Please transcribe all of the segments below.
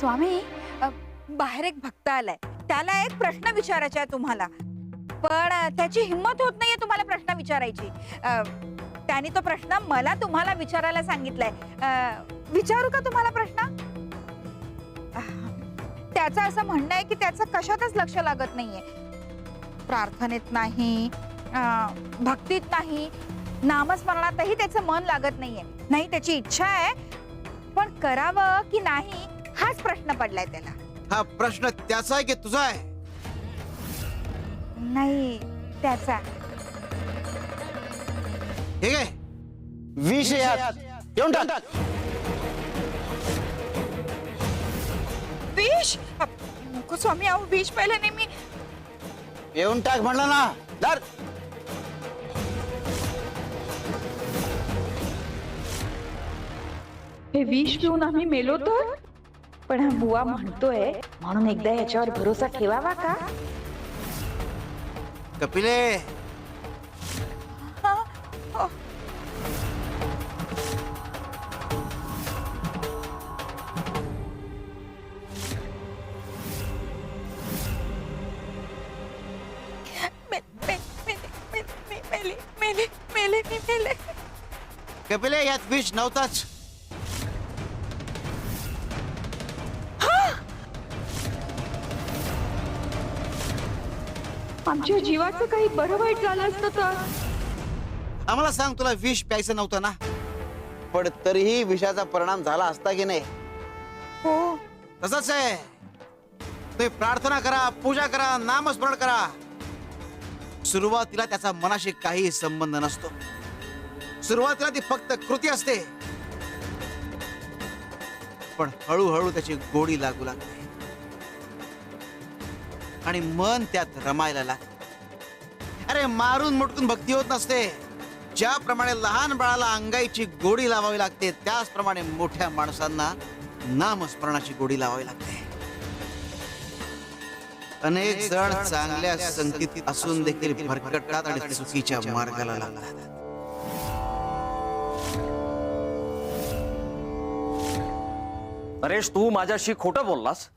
स्वामी, बाहेर एक भक्त आलाय, त्याला एक प्रश्न विचारायचा आहे तुम्हाला, पण त्याची हिंमत होत नाहीये तुम्हाला प्रश्न विचारायची. त्याने तो प्रश्न मला तुम्हाला विचारायला सांगितलाय. विचारू का तुम्हाला प्रश्न? त्याचं असं म्हणणं आहे की त्याचं कशातच लक्ष लागत नाहीये, प्रार्थनेत नाही, भक्तीत नाही, नामस्मरणातही त्याचं मन लागत नाहीये. नाही, त्याची इच्छा आहे, पण करावं की नाही हाच प्रश्न पडलाय त्याला. हा प्रश्न त्याचा आहे की तुझा आहे? नाही, त्याचा. ठीक आहे, विष यात येऊन टाक. विष? नको स्वामी, अहो विष पहिलं नेहमी. येऊन टाक म्हणलं ना. धर. हे विष पिऊन आम्ही मेलो तर? पण हा बुवा म्हणतोय म्हणून एकदा याच्यावर भरोसा ठेवावा का? कपिले, कपिले, यात विष नव्हताच. आमच्या जीवाचं काही बरं वाईट झालं असतं तर? आम्हाला सांग, तुला विष प्यायचं नव्हतं ना? पण तरीही विषाचा परिणाम झाला असता की नाही? हो, तसंच आहे. तुम्ही प्रार्थना करा, पूजा करा, नामस्मरण करा. सुरुवातीला त्याचा मनाशी काही संबंध नसतो. सुरुवातीला ती फक्त कृती असते, पण हळूहळू त्याची गोडी लागू लागते आणि मन त्यात रमायला लागते. अरे, मारून मुटकून भक्ती होत नसते. ज्याप्रमाणे लहान बाळाला अंगाईची गोडी लावावी लागते, त्याचप्रमाणे मोठ्या माणसांना नामस्मरणाची गोडी लावावी लागते. अनेक जण चांगल्या संगतीत असून देखील भरकटतात आणि चुकीच्या मार्गाला लागतात. नरेश, तू माझ्याशी खोटं बोललास.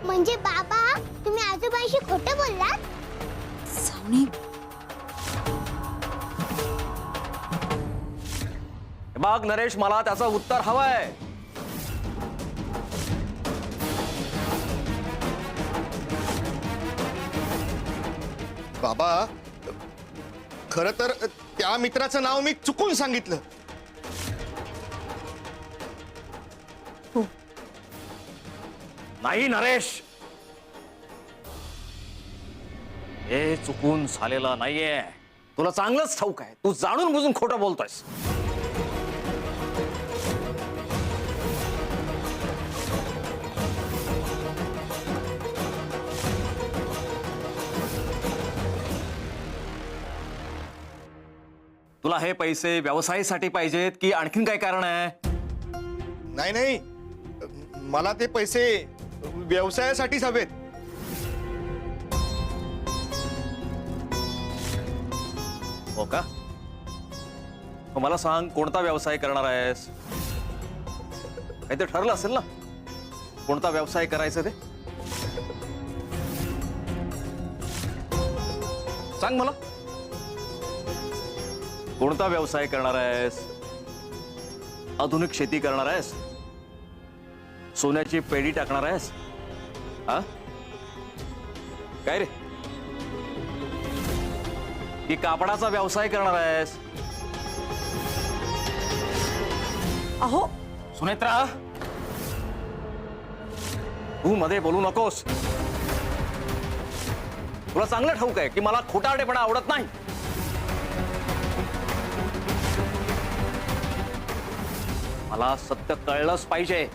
म्हणजे बाबा, तुम्ही आजोबांशी खोटं बोललात? स्वामी, बघ नरेश, मला त्याचं उत्तर हवंय. बाबा, खरं तर त्या मित्राचं नाव मी चुकून सांगितलं. नाही नरेश, हे चुकून झालेलं नाहीये. तुला चांगलंच ठाऊक आहे, तू जाणून बुजून खोटं बोलतोयस. तुला हे पैसे व्यवसायासाठी पाहिजेत की आणखीन काय कारण आहे? नाही नाही, मला ते पैसे व्यवसायासाठीच हवेत. हो का? मग मला सांग, कोणता व्यवसाय करणार आहेस? काहीतरी ठरलं असेल ना कोणता व्यवसाय करायचा ते? सांग मला, कोणता व्यवसाय करणार आहेस? आधुनिक शेती करणार आहेस? सोन्याची पेढी टाकणार आहेस? हा, काय रे? की कापडाचा व्यवसाय करणार आहेस? अहो सुनेत्रा, तू मध्ये बोलू नकोस. तुला चांगलं ठाऊक आहे की मला खोटारडेपणा आवडत नाही. मला सत्य कळलंच पाहिजे.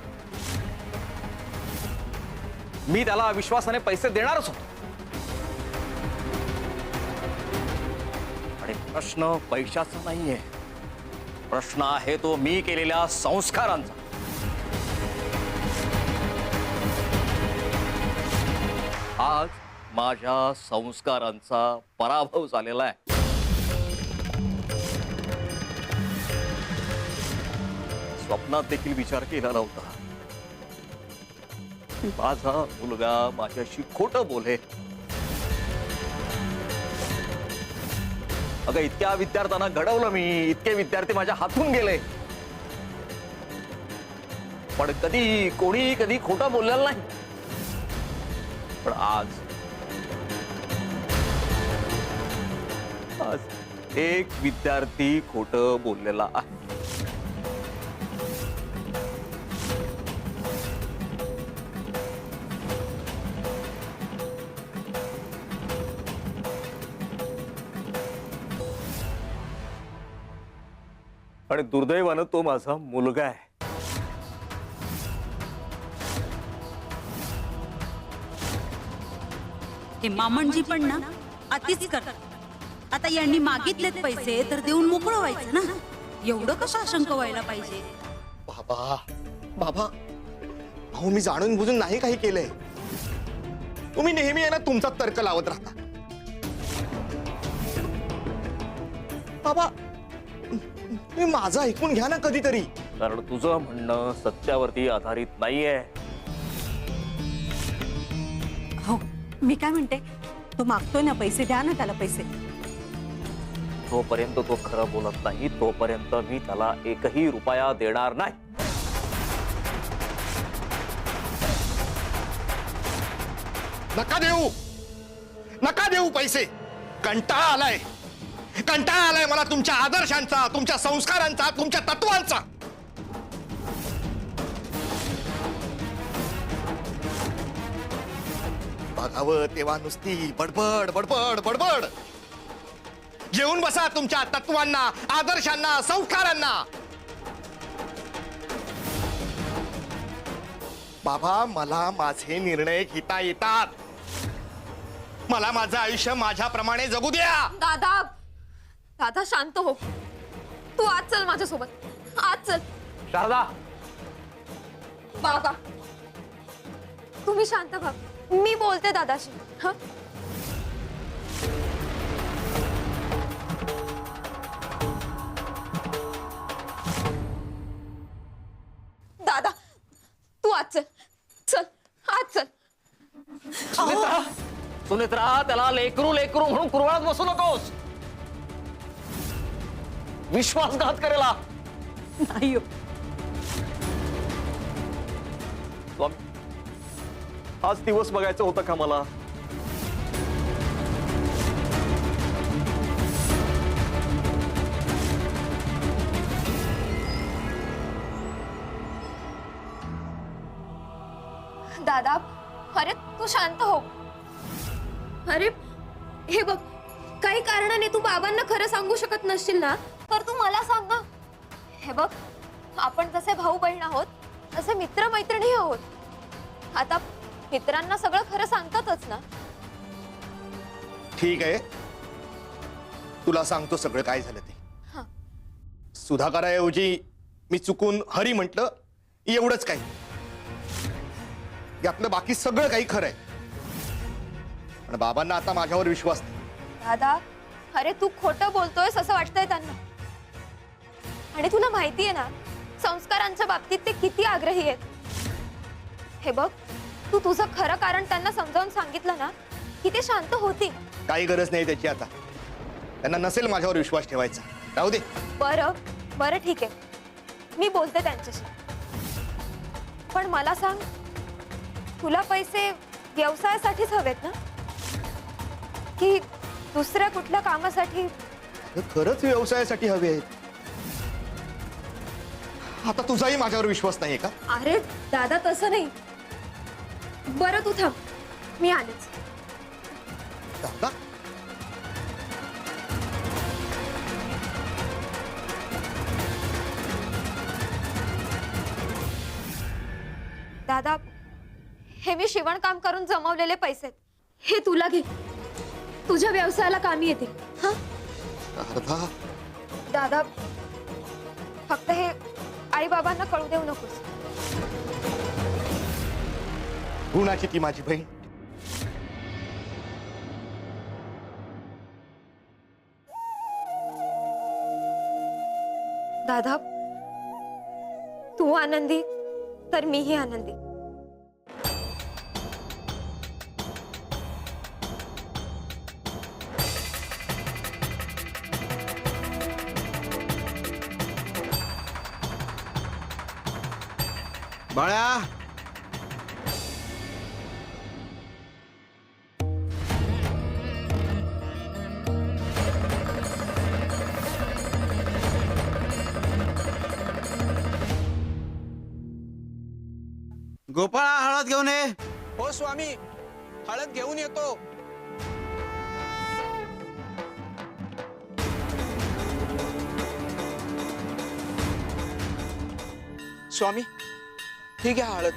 मी त्याला विश्वासाने पैसे देणारच होतो. आणि प्रश्न पैशाचा नाहीये, प्रश्न आहे तो मी केलेल्या संस्कारांचा. आज माझ्या संस्कारांचा पराभव झालेला आहे. स्वप्नात देखील विचार केला नव्हता की माझा मुलगा माझ्याशी खोटं बोले. अगं, इतक्या विद्यार्थ्यांना घडवलं मी, इतके विद्यार्थी माझ्या हातून गेले, पण कधी खोटं बोललेलं नाही. पण आज एक विद्यार्थी खोटं बोललेला आहे. आणि दुर्दैवानं तो माझा मुलगा आहे. हे मामणजी पण ना अतिच करतात. आता यांनी मागितलेत पैसे तर देऊन मोकळं व्हायचं ना. एवढं कसं आशंक व्हायला पाहिजे. बाबा बाबा अहो, मी जाणून बुजून नाही काही केलंय. तुम्ही नेहमी आहे ना तुमचा तर्क लावत राहता. बाबा तुम्ही माझं ऐकून घ्या ना कधीतरी. कारण तुझं म्हणणं सत्यावरती आधारित नाहीये. हो, मी काय म्हणते, तो मागतोय ना पैसे, द्या ना त्याला पैसे. जोपर्यंत तो खरं बोलत नाही तोपर्यंत मी त्याला एकही रुपया देणार नाही. नका देऊ पैसे. कंटाळा आलाय मला तुमच्या आदर्शांचा, तुमच्या संस्कारांचा, तुमच्या तत्वांचा. बघावं तेव्हा नुसती बडबड बडबड बडबड. घेऊन बसा तुमच्या तत्वांना, आदर्शांना, संस्कारांना. बाबा मला माझे निर्णय घेता येतात. मला माझं आयुष्य माझ्याप्रमाणे जगू द्या. दादा दादा शांत हो. तू आज चल माझ्यासोबत. आज चल. शारदा, बाबा तुम्ही शांत व्हा. मी बोलते दादाशी. हा दादा तू आज चल. चल आज चल. सुनेत्रा, त्याला लेकरू लेकरू म्हणून कुरवाळत बसू नकोस. विश्वासघात करेला नाही हो. स्वामी, हाच दिवस बघायचा होता का मला? दादा अरे तू शांत हो. अरे हे बघ, काही कारणाने तू बाबांना खरं सांगू शकत नसशील ना, तर तू मला सांग ना. हे बघ, आपण जसे भाऊ बहीण आहोत तसे मित्र मैत्रिणी आहोत. आता मित्रांना सगळं खरं सांगतातच ना. ठीक आहे, तुला सांगतो सगळं काय झालं ते. हा. सुधाकराऐवजी मी चुकून हरी म्हटलं एवढंच काही. यातलं बाकी सगळं काही खरं आहे. पण बाबांना आता माझ्यावर विश्वास नाही. दादा अरे तू खोटं बोलतोयस असं वाटतंय त्यांना. आणि तुला माहितीये ना संस्कारांच्या बाबतीत ते किती आग्रही आहेत. हे बघ, तू तुझं खरं कारण त्यांना समजावून सांगितलं ना की ते शांत होतील. काही गरज नाही त्याची आता. त्यांना नसेल माझ्यावर विश्वास ठेवायचा. राहू दे. बरं बरं ठीक आहे, मी बोलते त्यांच्याशी. पण मला सांग, तुला पैसे व्यवसायासाठीच हवेत ना की दुसऱ्या कुठल्या कामासाठी? खरंच व्यवसायासाठी हवे आहेत. आता तुझाही माझ्यावर विश्वास नाहीये का? अरे दादा तसं नाही. बरं तू थांब, मी आलेच. दादा दादा हे मी शिवणकाम करून जमवलेले पैसे आहेत. हे तुला घे, तुझ्या व्यवसायाला कामी येतील. हा अर्धा दादा फक्त हे आई बाबांना कळू देऊ नकोस. गुणाची ती माझी बहीण. दादा, तू आनंदी तर मीही आनंदी. बाळा, गोपाळा हळद घेऊन ये. हो स्वामी, हळद घेऊन येतो. स्वामी, ठीक आहे हळद.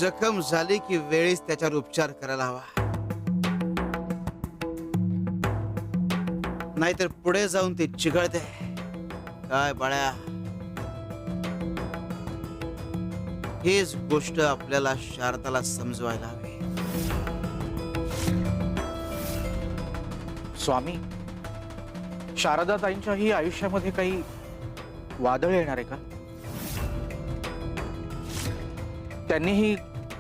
जखम झाली की वेळीच त्याच्यावर उपचार करायला हवा, नाहीतर पुढे जाऊन ते चिघळते. काय बाळ्या, हीच गोष्ट आपल्याला शारदाला समजवायला हवी. स्वामी, शारदाताईंच्याही आयुष्यामध्ये काही वादळ येणार आहे का? त्यांनीही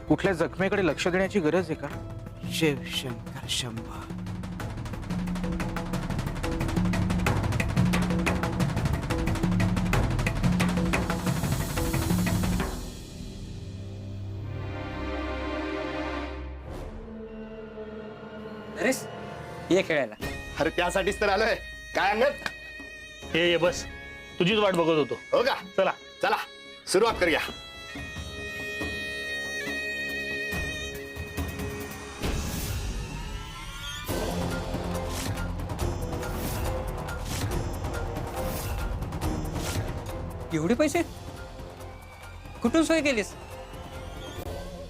कुठल्या जखमेकडे लक्ष देण्याची गरज आहे का? शिव शंकर शंभो. नरेश, ये खेळायला. अरे त्यासाठीच तर आलोय. काय अंगत? ये बस, तुझीच वाट बघत होतो. हो का? चला. चला सुरुवात करूया. एवढे पैसे कुठून सोय केलीस?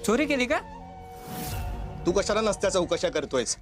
चोरी केली का? तू कशाला नसत्या चौकशा करतोयस?